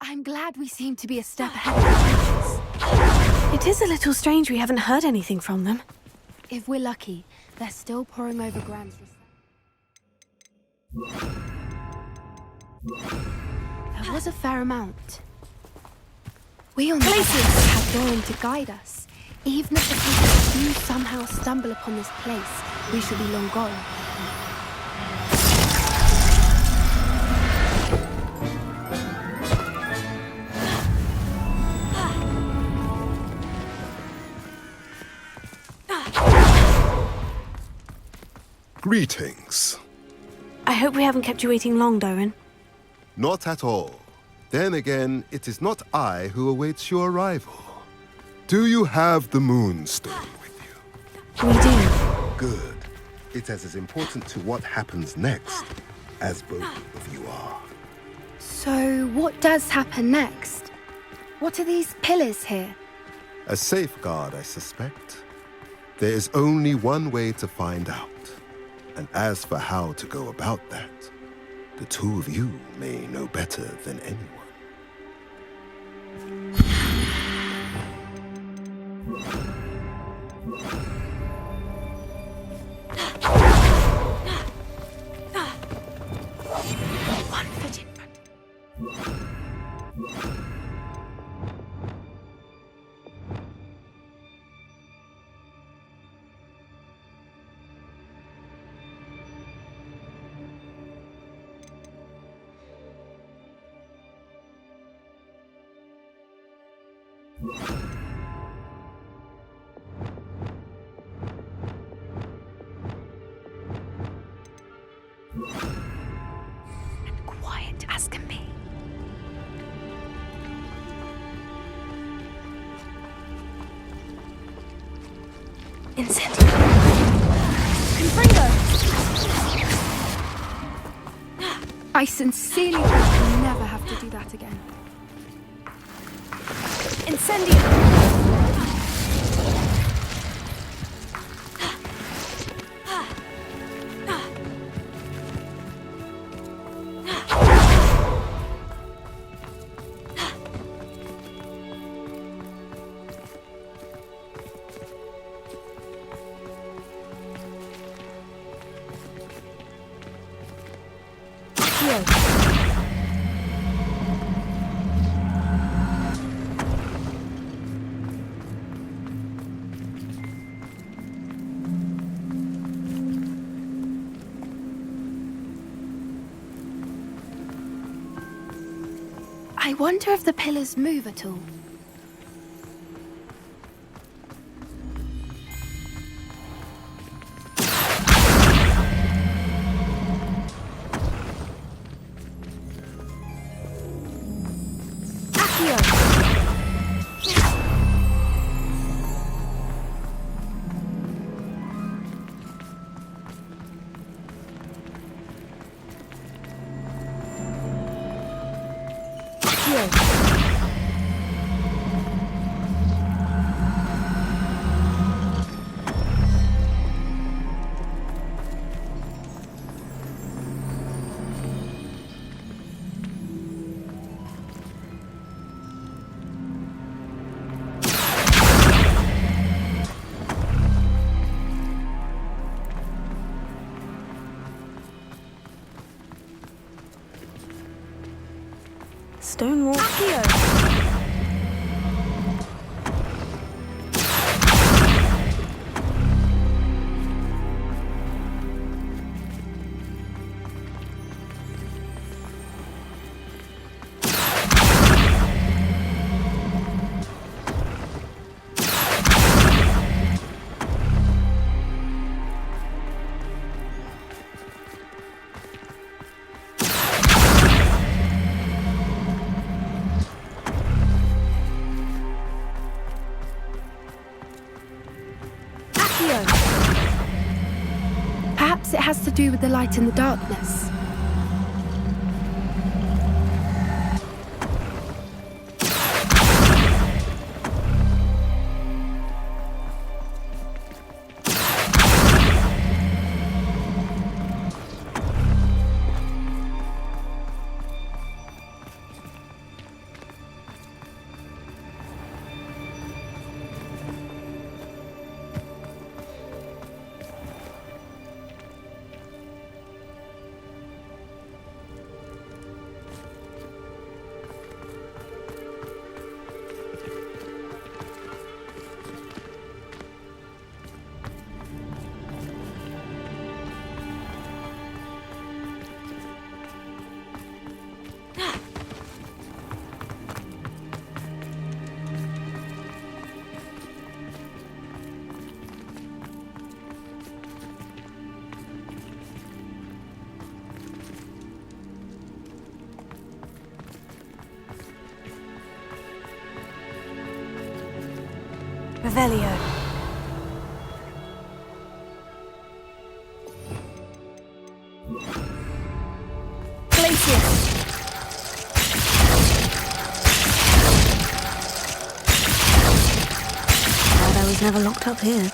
I'm glad we seem to be a step ahead of the creatures. It is a little strange we haven't heard anything from them. If we're lucky, they're still poring over Gran's There was a fair amount. We on the other hand have Doran to guide us. Even if the creatures do somehow stumble upon this place, we shall be long gone. Greetings. I hope we haven't kept you waiting long, Doran. Not at all. Then again, it is not I who awaits your arrival. Do you have the Moonstone with you? We do. Good. It is as important to what happens next as both of you are. So, what does happen next? What are these pillars here? A safeguard, I suspect. There is only one way to find out. And as for how to go about that, the two of you may know better than anyone. One foot in front. And quiet as can be. Incendio! Confringo! I sincerely hope we never have to do that again. Incendio! I wonder if the pillars move at all. Stonewall. Perhaps it has to do with the light in the darkness. Revelio. Glacius! Glad I was never locked up here.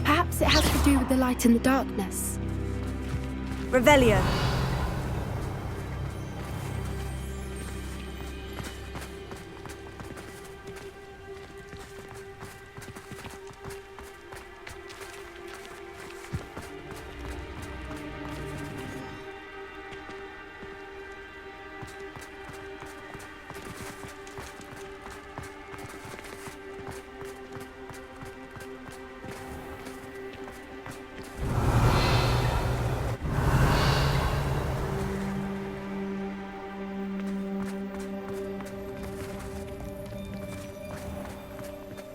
Perhaps it has to do with the light and the darkness. Revelio.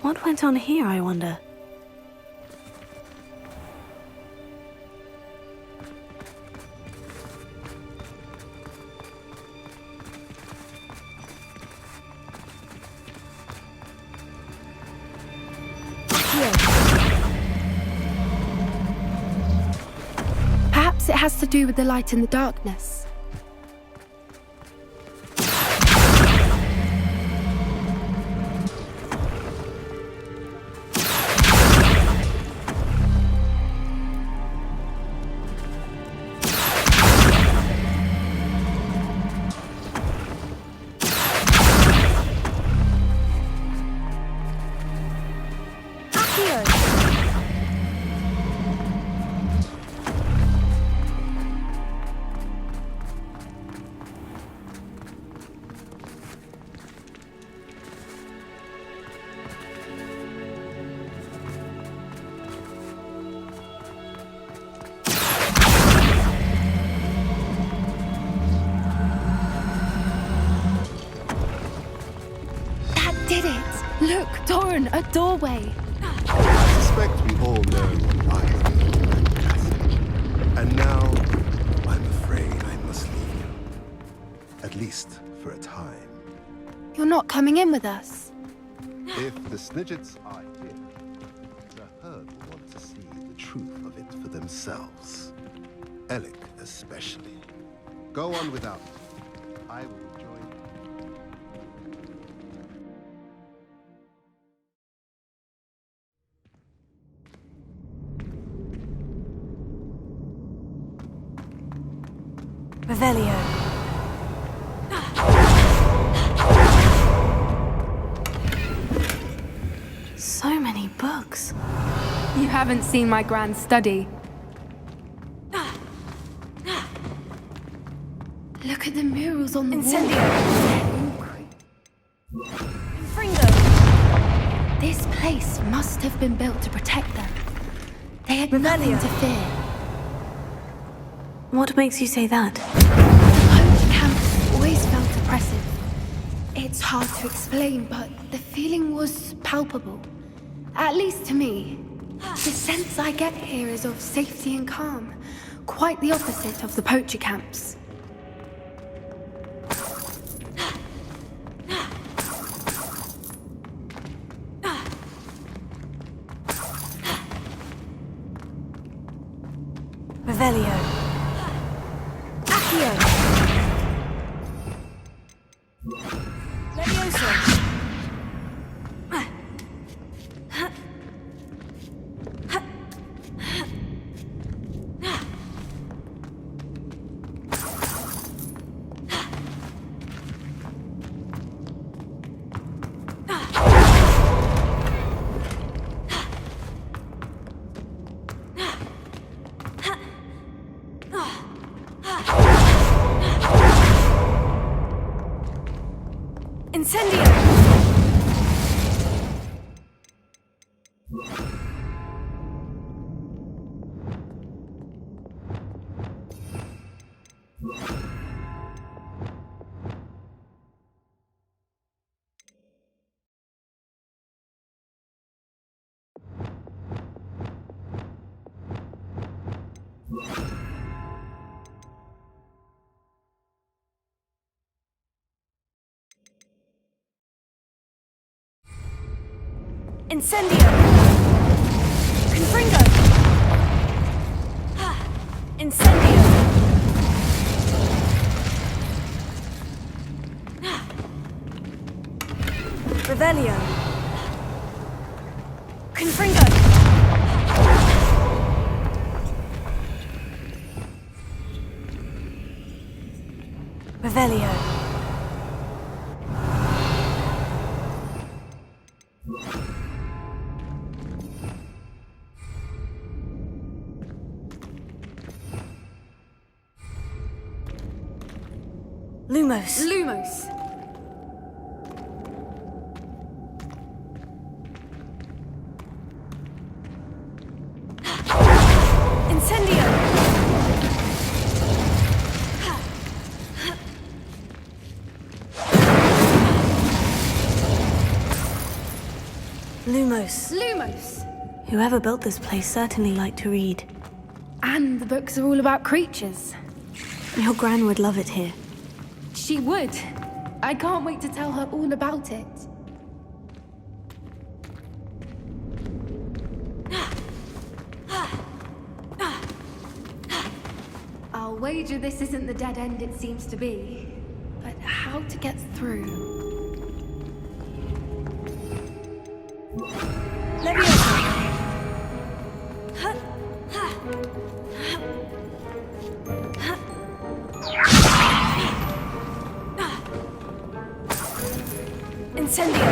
What went on here, I wonder? Perhaps it has to do with the light and the darkness. Did it! Look, Doran, a doorway! I suspect we all know what lies behind that passage. And now, I'm afraid I must leave you. At least for a time. You're not coming in with us. If the Snidgets are here, the herd will want to see the truth of it for themselves. Alec especially. Go on without me. I will join you. Revelio. So many books. You haven't seen my grand study. Look at the murals on the Incendio. wall. Fringo. This place must have been built to protect them. They had nothing to fear. What makes you say that? Home camp always felt oppressive. It's hard to explain, but the feeling was palpable. At least to me. The sense I get here is of safety and calm. Quite the opposite of the poacher camps. Revelio. Accio. Levioso. Incendio! Incendio! Confringo! Incendio! Revelio! Confringo! Revelio! Lumos. Lumos. Incendio. Lumos. Lumos. Whoever built this place certainly liked to read. And the books are all about creatures. Your Gran would love it here. She would. I can't wait to tell her all about it. I'll wager this isn't the dead end it seems to be. But how to get through? Leviosa. Incendio.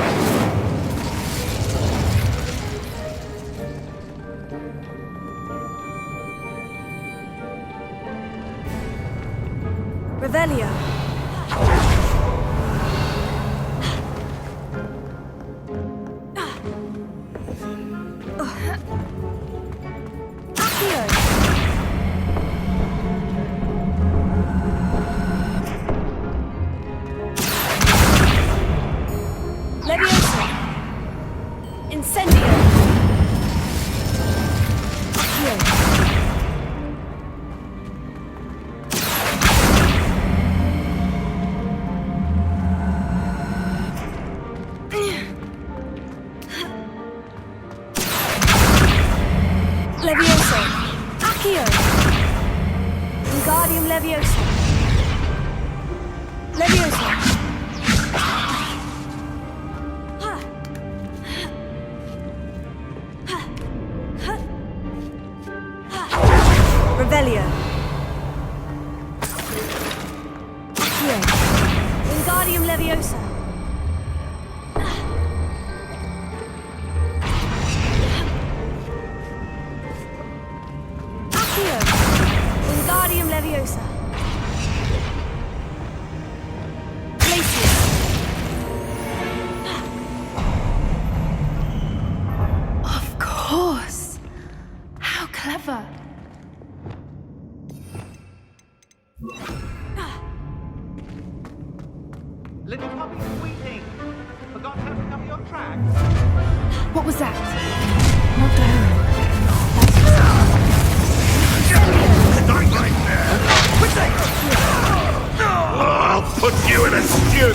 Revelio. Accio. Leviosa. Incendio. Accio. Levioso. Accio. Wingardium Levioso. Levioso. Revelio. Accio. Wingardium Leviosa. Accio. Wingardium Leviosa. Glacius. Of course. How clever. Little puppy squeaking. Forgot how to cover your track. What was that? Not down. Start right there! I'll put you in a stew!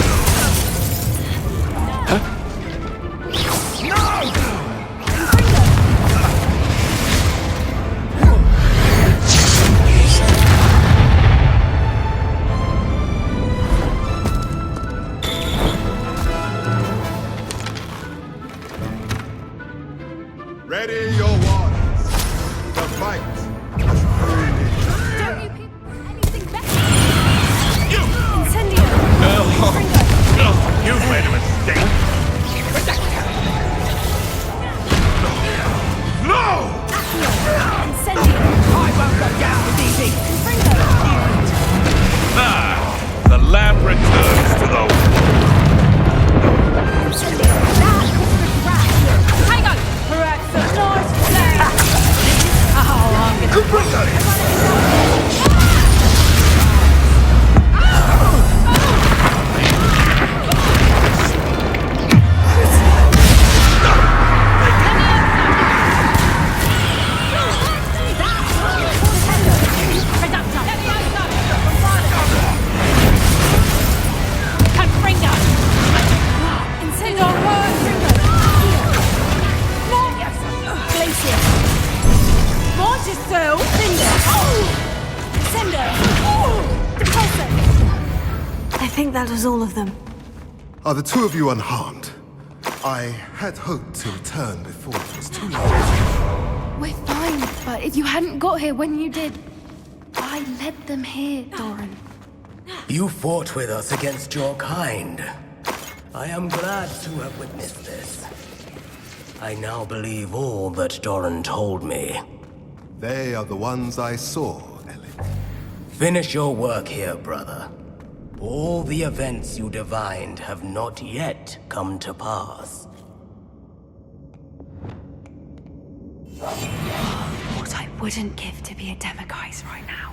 Ready your waters. The fight has only Don't you people want anything better? Incendio! You've made a mistake. No! Incendio! I won't go down with easy. Ah, the lamb returns to the... Hang on! Perhaps a nice play! Oh, I'm I think that was all of them. Are the two of you unharmed? I had hoped to return before it was too late. We're fine, but if you hadn't got here when you did, I led them here, Doran. You fought with us against your kind. I am glad to have witnessed this. I now believe all that Doran told me. They are the ones I saw, Ellie. Finish your work here, brother. All the events you divined have not yet come to pass. What I wouldn't give to be a Demiguise right now.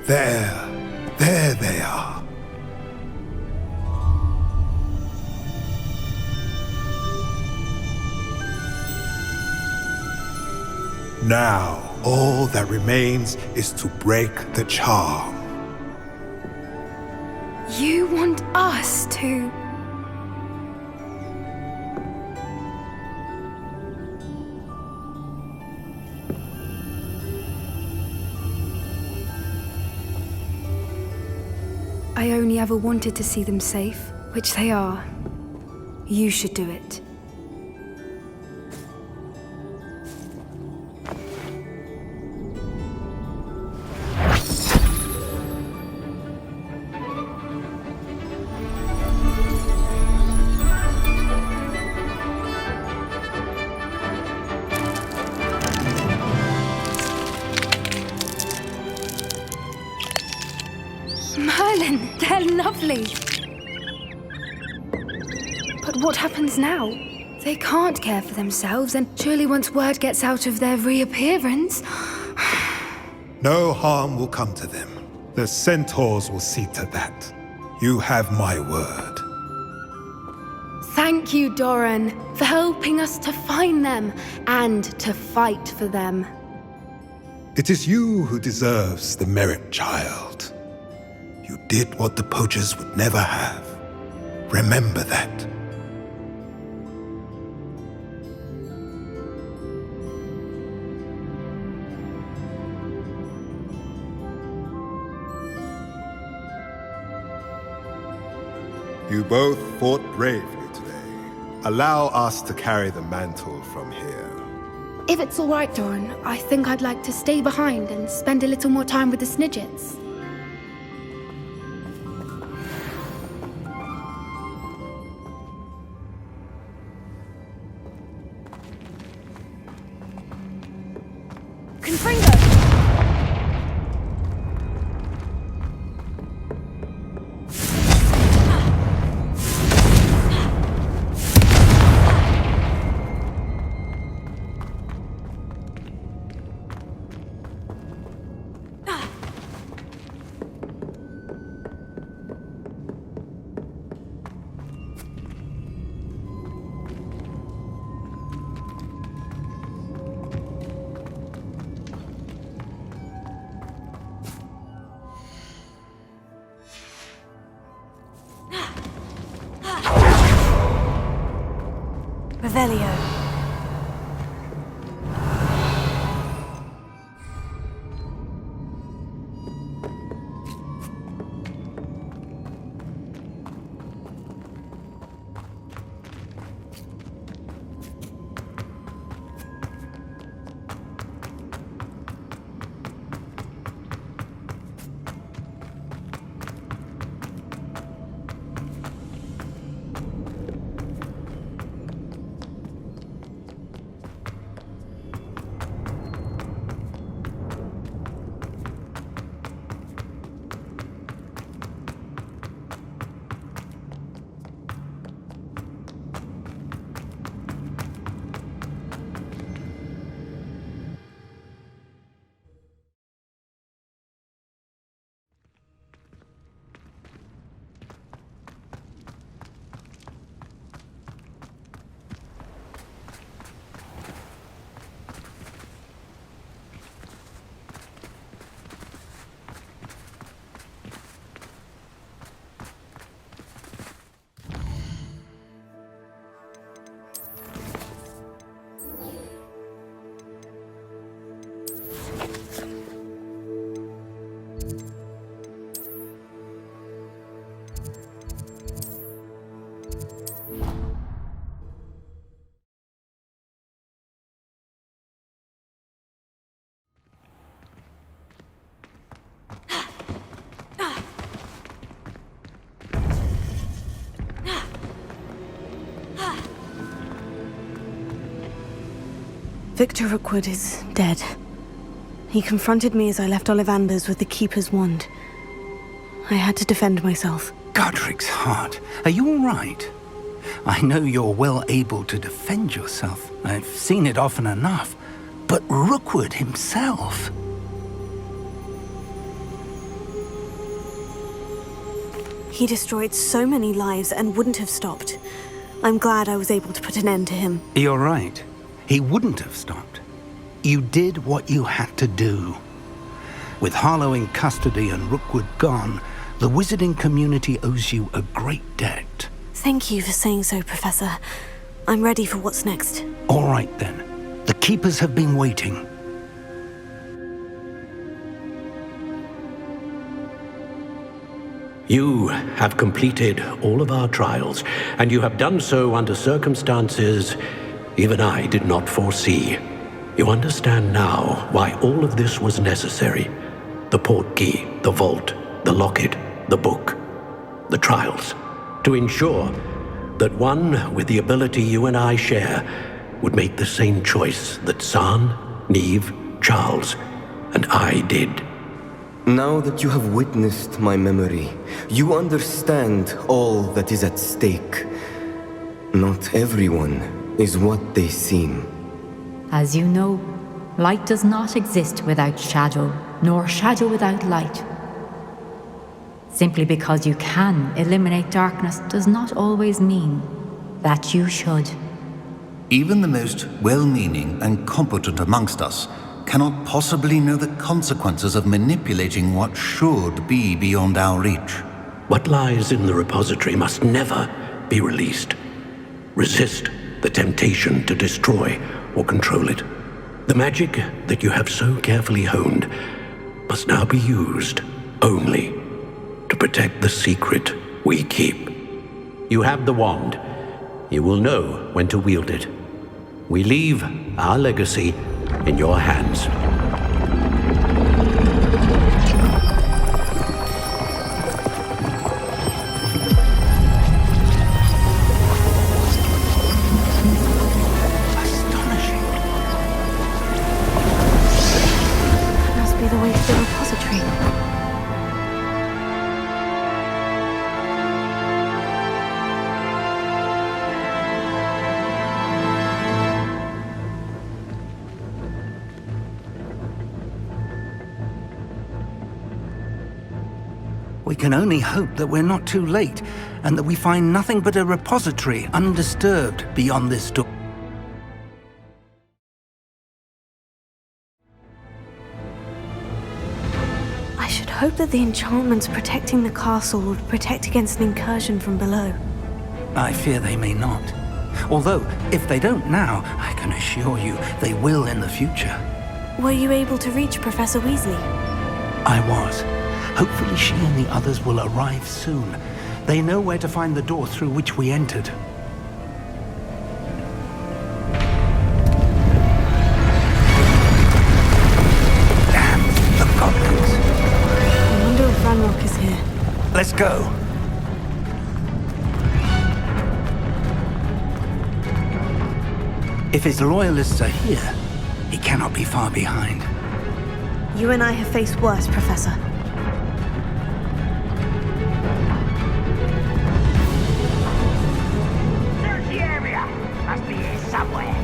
There they are. Now, all that remains is to break the charm. You want us to... I only ever wanted to see them safe, which they are. You should do it. Merlin, they're lovely. But what happens now? They can't care for themselves, and surely once word gets out of their reappearance... No harm will come to them. The centaurs will see to that. You have my word. Thank you, Doran, for helping us to find them and to fight for them. It is you who deserves the merit, child. You did what the poachers would never have. Remember that. You both fought bravely today. Allow us to carry the mantle from here. If it's all right, Doran, I think I'd like to stay behind and spend a little more time with the Snidgets. Confringo! Revelio. Victor Rookwood is dead. He confronted me as I left Ollivander's with the Keeper's wand. I had to defend myself. Godric's heart. Are you all right? I know you're well able to defend yourself. I've seen it often enough. But Rookwood himself... He destroyed so many lives and wouldn't have stopped. I'm glad I was able to put an end to him. You're right. He wouldn't have stopped. You did what you had to do. With Harlow in custody and Rookwood gone, the wizarding community owes you a great debt. Thank you for saying so, Professor. I'm ready for what's next. All right, then. The Keepers have been waiting. You have completed all of our trials, and you have done so under circumstances even I did not foresee. You understand now why all of this was necessary. The portkey, the vault, the locket, the book, the trials. To ensure that one with the ability you and I share would make the same choice that San, Neve, Charles, and I did. Now that you have witnessed my memory, you understand all that is at stake. Not everyone is what they seem. As you know, light does not exist without shadow, nor shadow without light. Simply because you can eliminate darkness does not always mean that you should. Even the most well-meaning and competent amongst us cannot possibly know the consequences of manipulating what should be beyond our reach. What lies in the repository must never be released. Resist the temptation to destroy or control it. The magic that you have so carefully honed must now be used only to protect the secret we keep. You have the wand. You will know when to wield it. We leave our legacy in your hands. Astonishing. Must be the way to the repository. We can only hope that we're not too late, and that we find nothing but a repository undisturbed beyond this door. I should hope that the enchantments protecting the castle would protect against an incursion from below. I fear they may not. Although, if they don't now, I can assure you they will in the future. Were you able to reach Professor Weasley? I was. Hopefully she and the others will arrive soon. They know where to find the door through which we entered. Damn, the goblins. I wonder if Ranrock is here. Let's go. If his loyalists are here, he cannot be far behind. You and I have faced worse, Professor. Search the area. Must be here somewhere.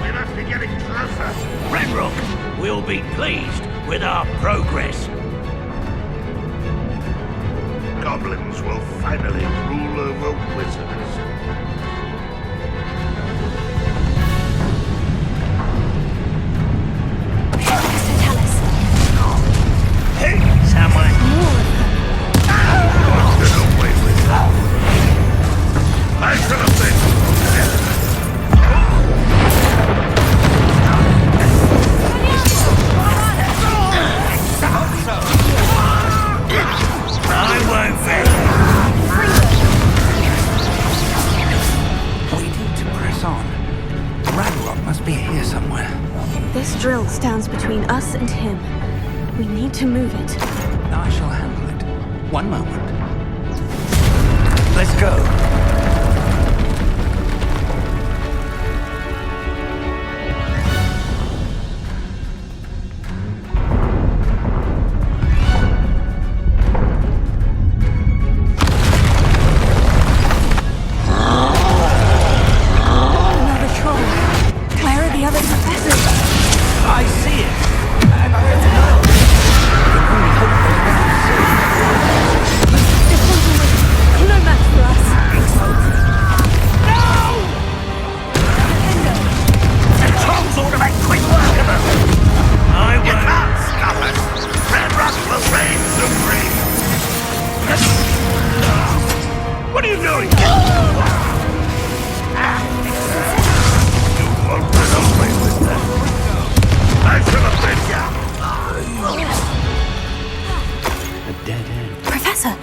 We must be getting closer. Ranrock will be pleased with our progress. Goblins will finally rule over wizards. Hey, someone. Get away with that. I should have I won't fail. We need to press on. Ranrock must be here somewhere. This drill stands between us and him. We need to move it. I shall handle it. One moment. Let's go. Another troll. Where are the other professors? I see it. And there's another. We can only hope for This one's already no match for us. The trolls ought to make quick work of them. I You won't. can't stop us. Ranrock will reign supreme. What are you doing? You won't get away with that. I should have been a dead end. Professor,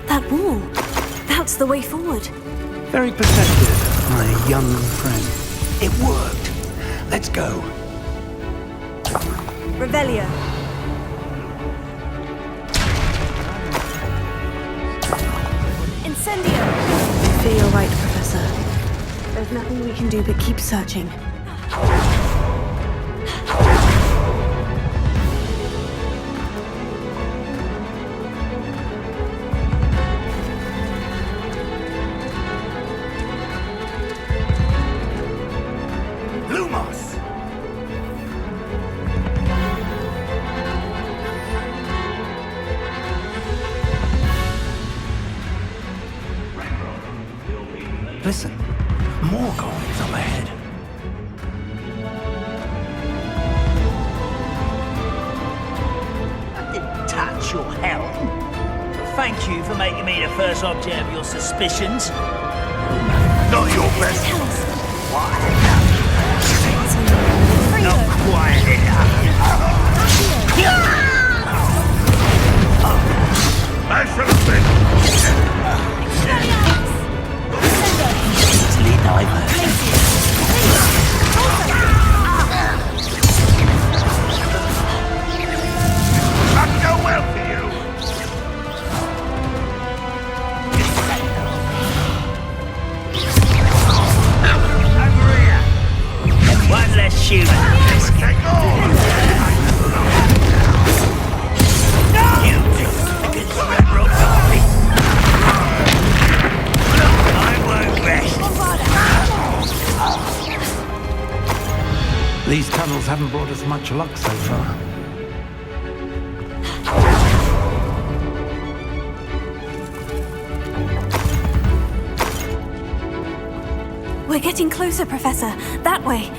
that wall. That's the way forward. Very perceptive, my young friend. It worked. Let's go. Revelio. Incendio. I fear you're right, Professor. There's nothing we can do but keep searching. Lumos. Listen, more goblins up ahead. I didn't touch your helm. Thank you for making me the first object of your suspicions. Not your best. Tell us. Not quite enough. I should have been. Easily diverted. Not go well for you. Over here. One less shooter. Take all. You two against Ranrock Derby. I won't rest. These tunnels haven't brought us much luck so far. We're getting closer, Professor. That way.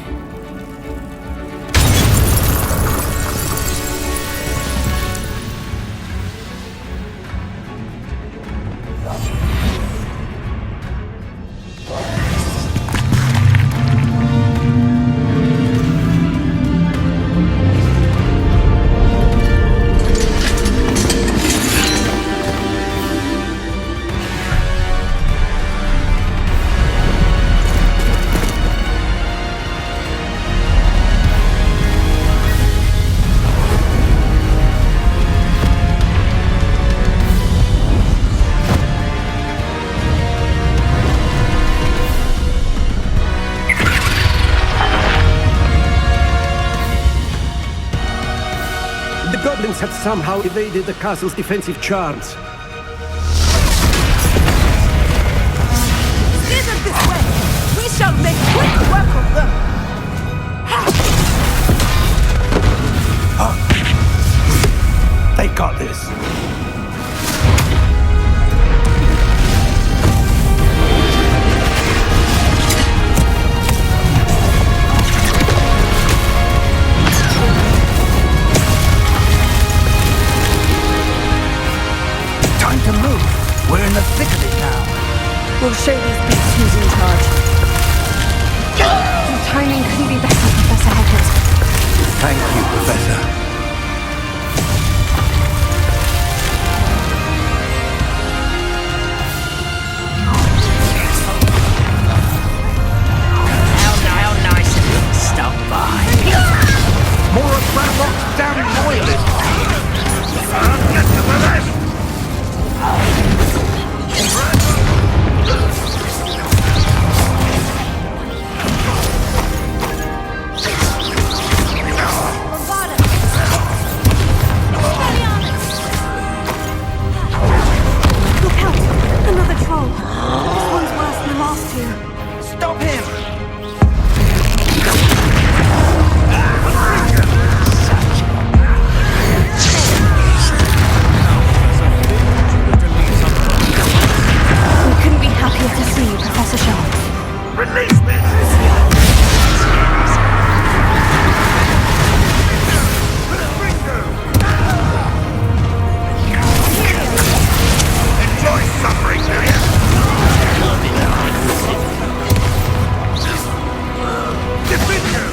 rebels have somehow evaded the castle's defensive charms. Steer them this way! We shall make quick work of them! They got this. Time to move. We're in the thick of it now. We'll show these beasts who's in charge. Your timing couldn't be better, Professor Hogwarts. Thank you, Professor. How nice of you to stop by. More of Ranrock's damn loyalists. Get to the left! Look out! Another troll! This one's worse than the last two. Stop him! We couldn't be happier to see you, Professor Sharp. Release me! Enjoy suffering, do you? Defend you!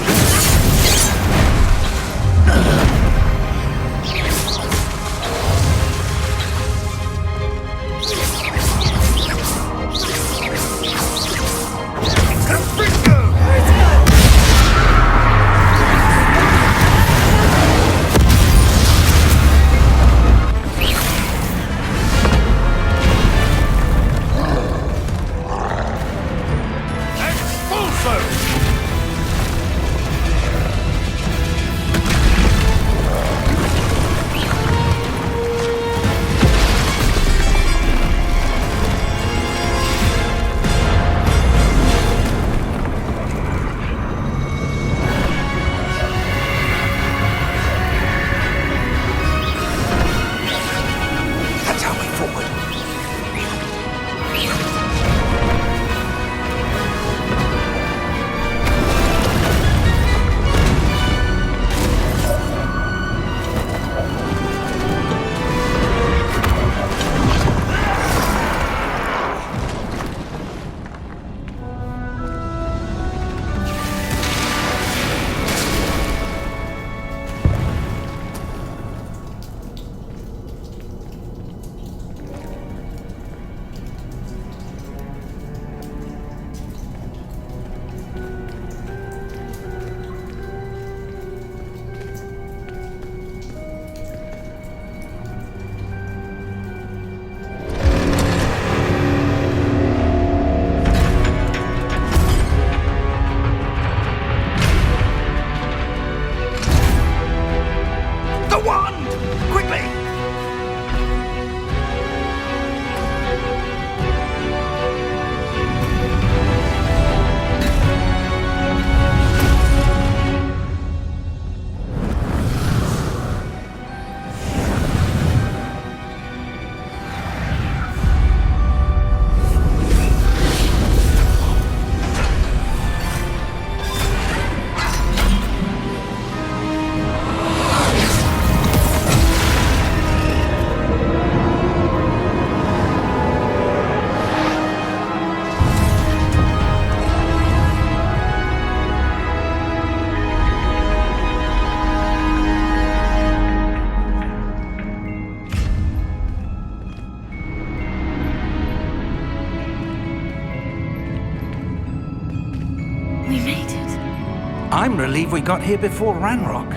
I'm relieved we got here before Ranrock.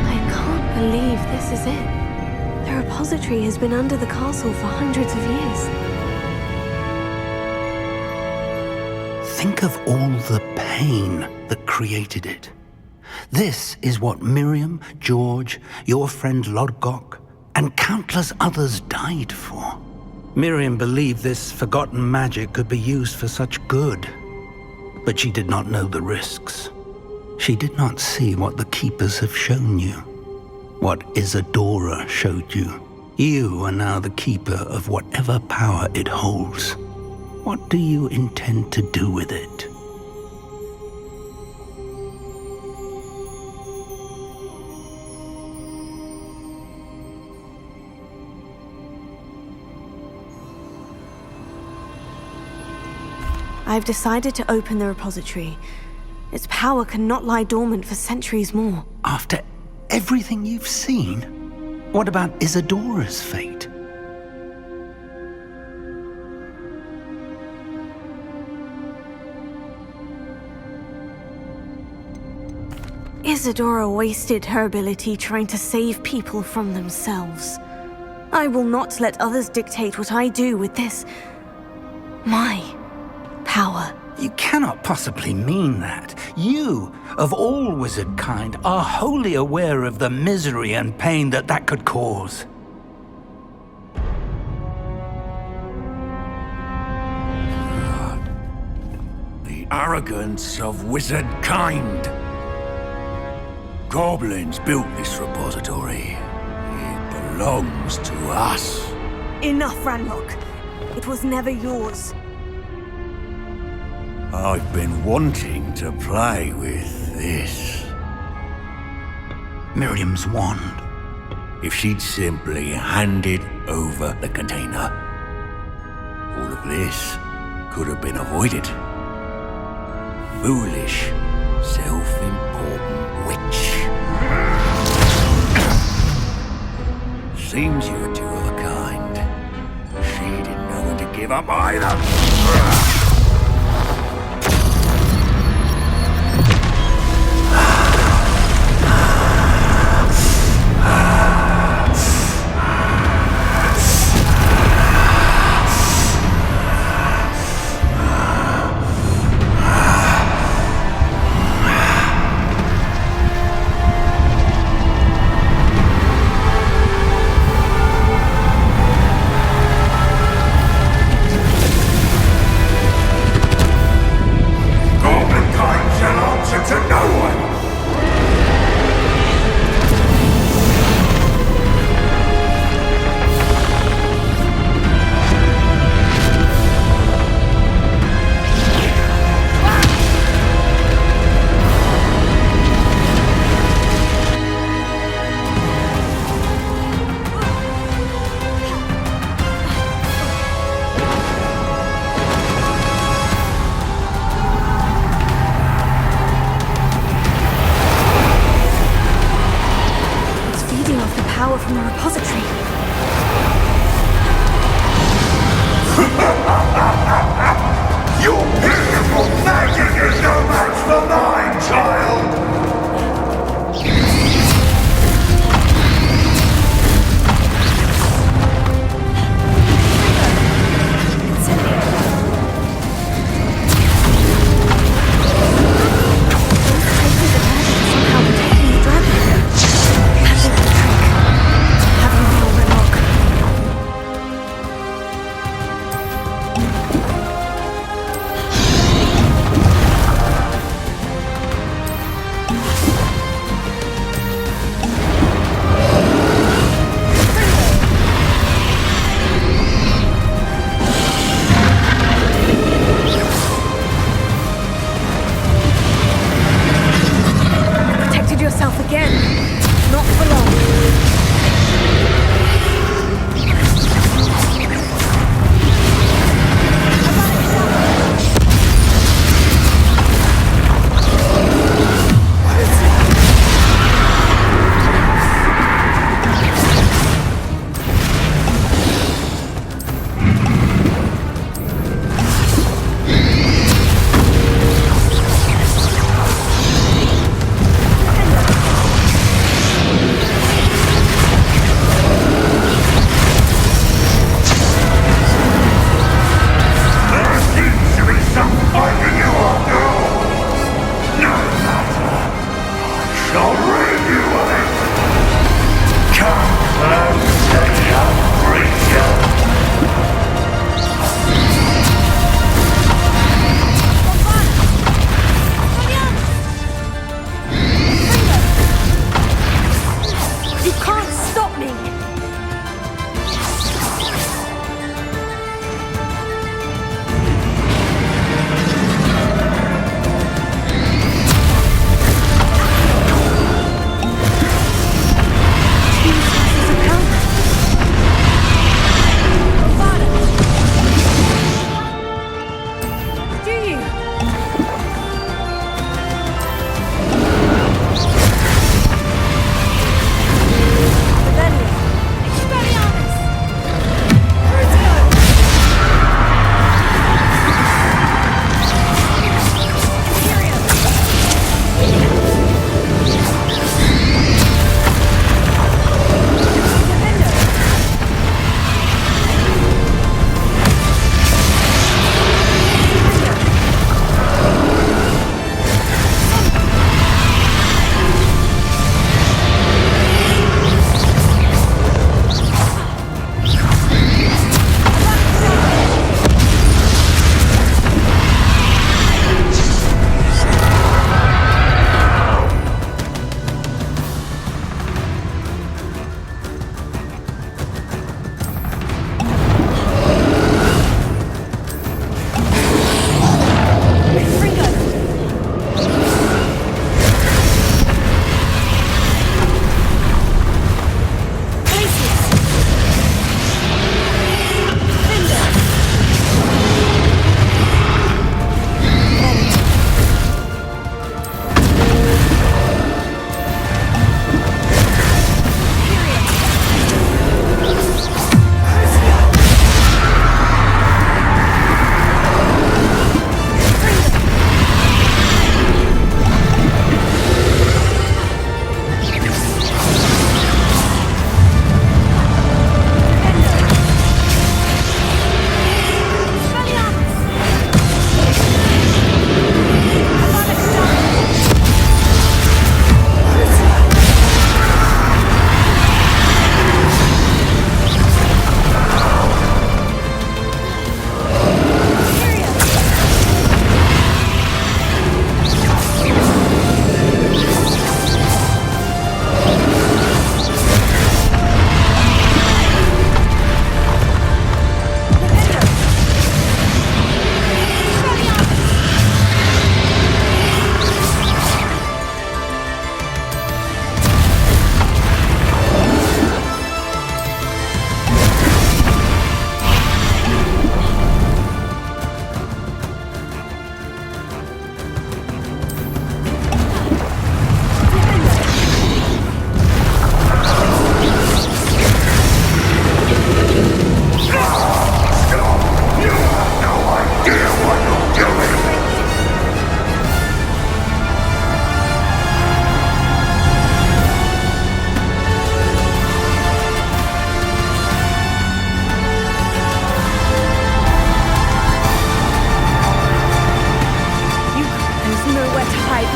I can't believe this is it. The repository has been under the castle for hundreds of years. Think of all the pain that created it. This is what Miriam, George, your friend Lodgok, and countless others died for. Miriam believed this forgotten magic could be used for such good, but she did not know the risks. She did not see what the Keepers have shown you, what Isadora showed you. You are now the keeper of whatever power it holds. What do you intend to do with it? I've decided to open the repository. Its power cannot lie dormant for centuries more. After everything you've seen? What about Isadora's fate? Isadora wasted her ability trying to save people from themselves. I will not let others dictate what I do with this... my power. You cannot possibly mean that. You, of all wizard kind, are wholly aware of the misery and pain that could cause. The arrogance of wizard kind. Goblins built this repository. It belongs to us. Enough, Ranrock. It was never yours. I've been wanting to play with this. Miriam's wand. If she'd simply handed over the container, all of this could have been avoided. Foolish, self-important witch. Seems you were two of a kind. She didn't know when to give up either. From the repository. Your pitiful magic is no match for mine, child! Have you been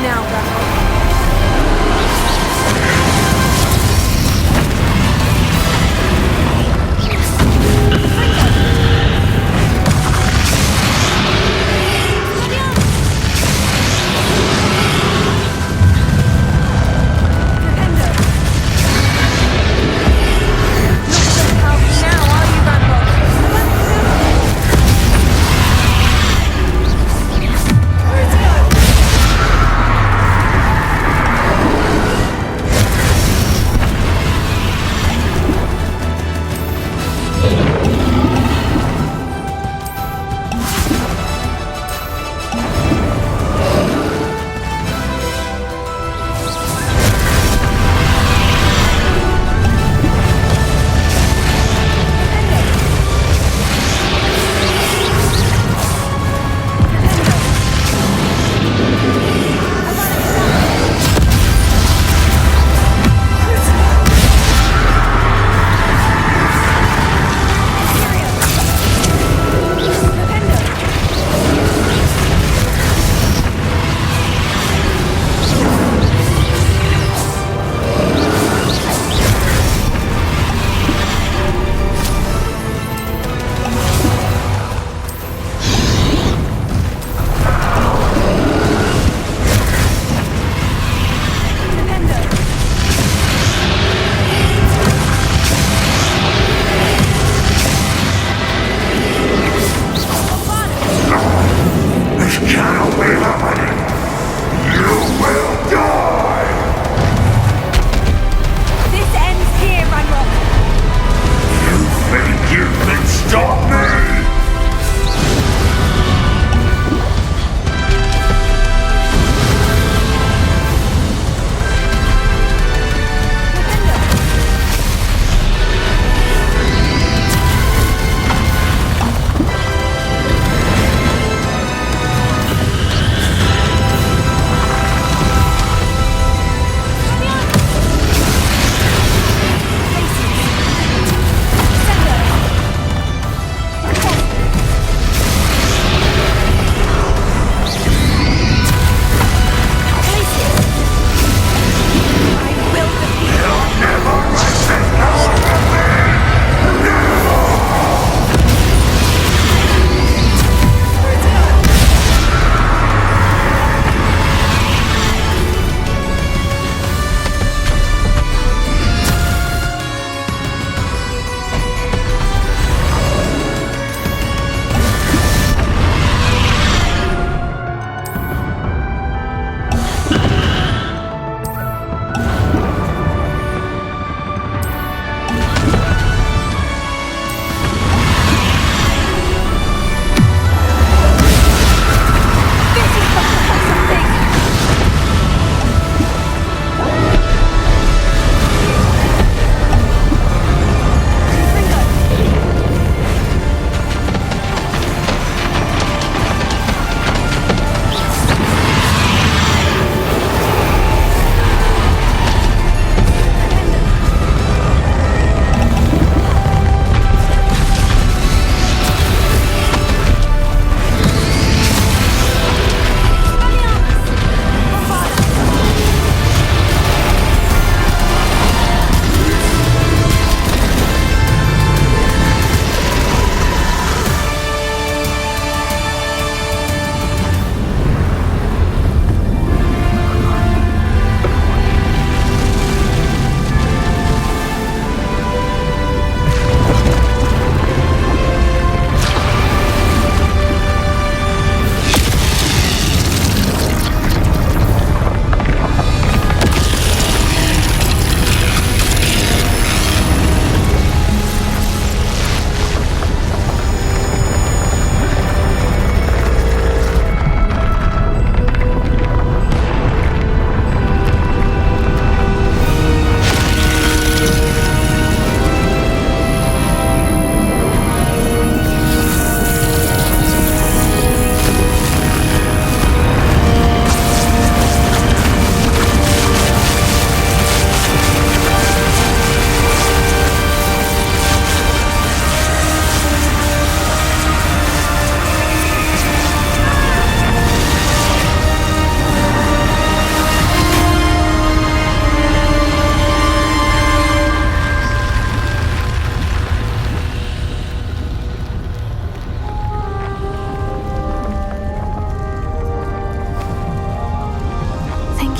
now, Rambo.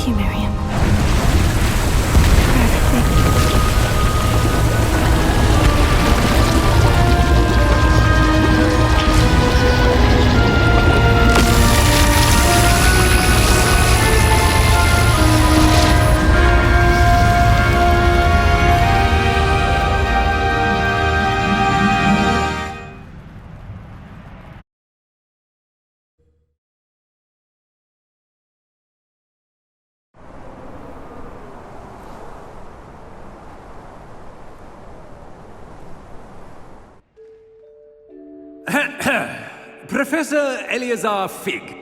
Thank you, Miriam. For everything. Professor Eleazar Fig.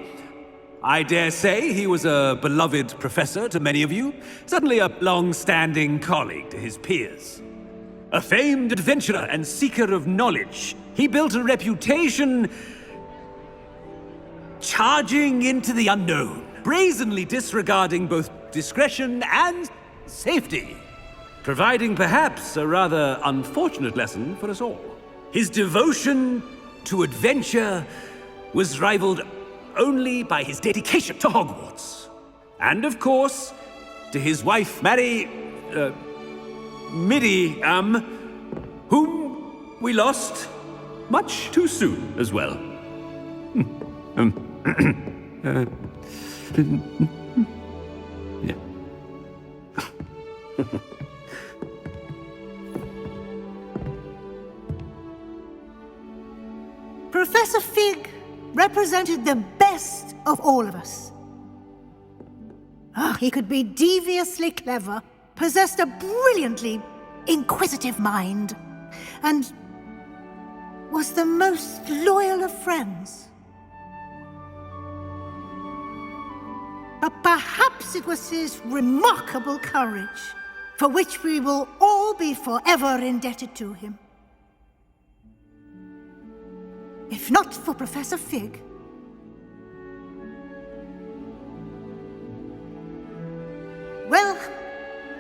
I dare say he was a beloved professor to many of you, certainly a long-standing colleague to his peers. A famed adventurer and seeker of knowledge, he built a reputation charging into the unknown, brazenly disregarding both discretion and safety, providing perhaps a rather unfortunate lesson for us all. His devotion to adventure was rivaled only by his dedication to Hogwarts. And of course, to his wife, Miriam, whom we lost much too soon as well. Yeah. Professor Fig represented the best of all of us. He could be deviously clever, possessed a brilliantly inquisitive mind, and was the most loyal of friends. But perhaps it was his remarkable courage, for which we will all be forever indebted to him. If not for Professor Fig, well,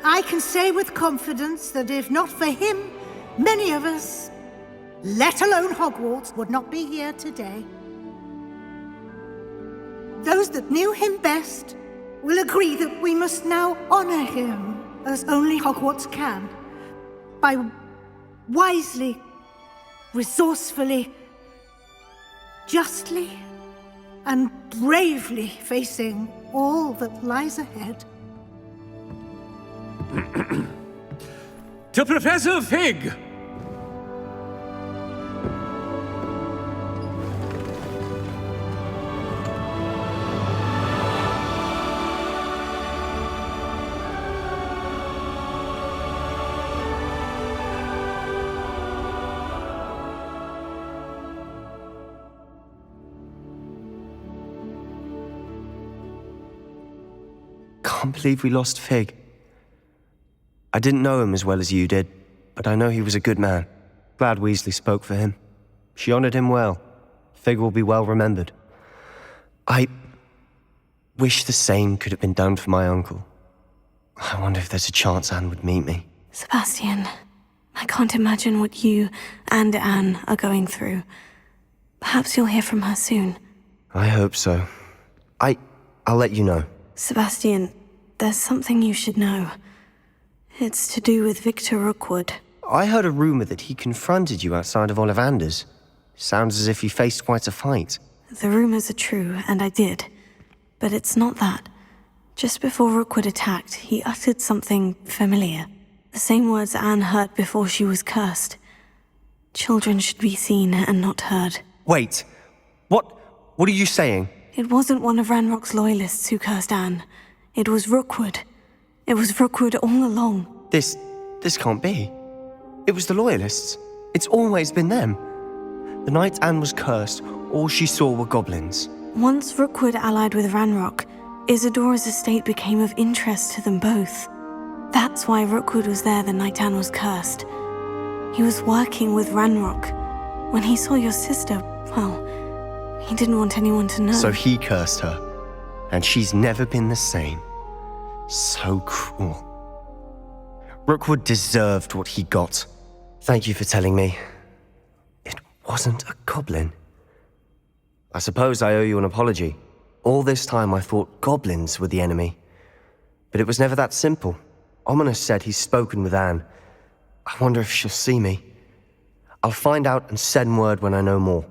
I can say with confidence that if not for him, many of us, let alone Hogwarts, would not be here today. Those that knew him best will agree that we must now honor him as only Hogwarts can, by wisely, resourcefully, justly and bravely facing all that lies ahead. To Professor Fig! Can't believe we lost Fig. I didn't know him as well as you did, but I know he was a good man. Glad Weasley spoke for him. She honored him well. Fig will be well remembered. I wish the same could have been done for my uncle. I wonder if there's a chance Anne would meet me. Sebastian, I can't imagine what you and Anne are going through. Perhaps you'll hear from her soon. I hope so. I'll let you know. Sebastian, there's something you should know. It's to do with Victor Rookwood. I heard a rumor that he confronted you outside of Ollivander's. Sounds as if he faced quite a fight. The rumors are true, and I did. But it's not that. Just before Rookwood attacked, he uttered something familiar. The same words Anne heard before she was cursed. Children should be seen and not heard. Wait. What are you saying? It wasn't one of Ranrock's loyalists who cursed Anne. It was Rookwood. It was Rookwood all along. This can't be. It was the loyalists. It's always been them. The night Anne was cursed, all she saw were goblins. Once Rookwood allied with Ranrock, Isadora's estate became of interest to them both. That's why Rookwood was there the night Anne was cursed. He was working with Ranrock. When he saw your sister, well, he didn't want anyone to know. So he cursed her, and she's never been the same. So cruel. Rookwood deserved what he got. Thank you for telling me. It wasn't a goblin. I suppose I owe you an apology. All this time I thought goblins were the enemy. But it was never that simple. Ominous said he's spoken with Anne. I wonder if she'll see me. I'll find out and send word when I know more.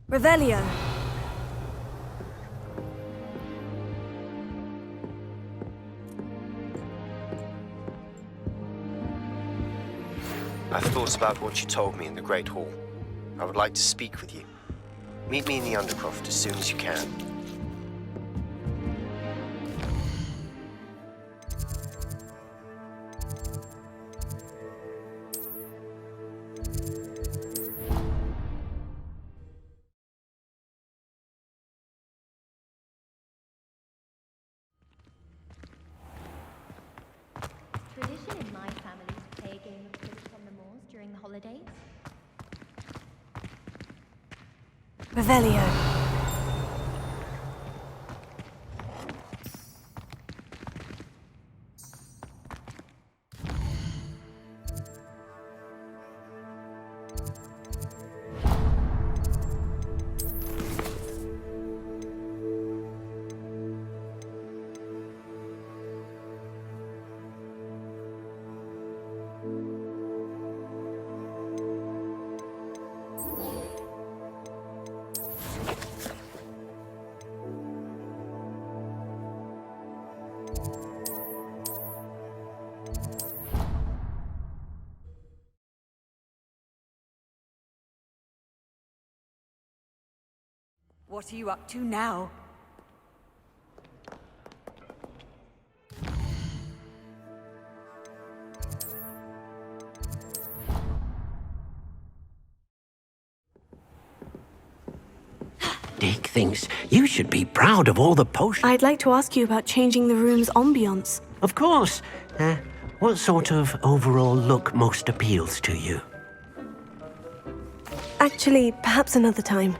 Revelio. I've thought about what you told me in the Great Hall. I would like to speak with you. Meet me in the Undercroft as soon as you can. Tradition in my family to play a game of cricket on the moors during the holidays. Revelio. What are you up to now? Dick thinks you should be proud of all the potions. I'd like to ask you about changing the room's ambience. Of course. What sort of overall look most appeals to you? Actually, perhaps another time.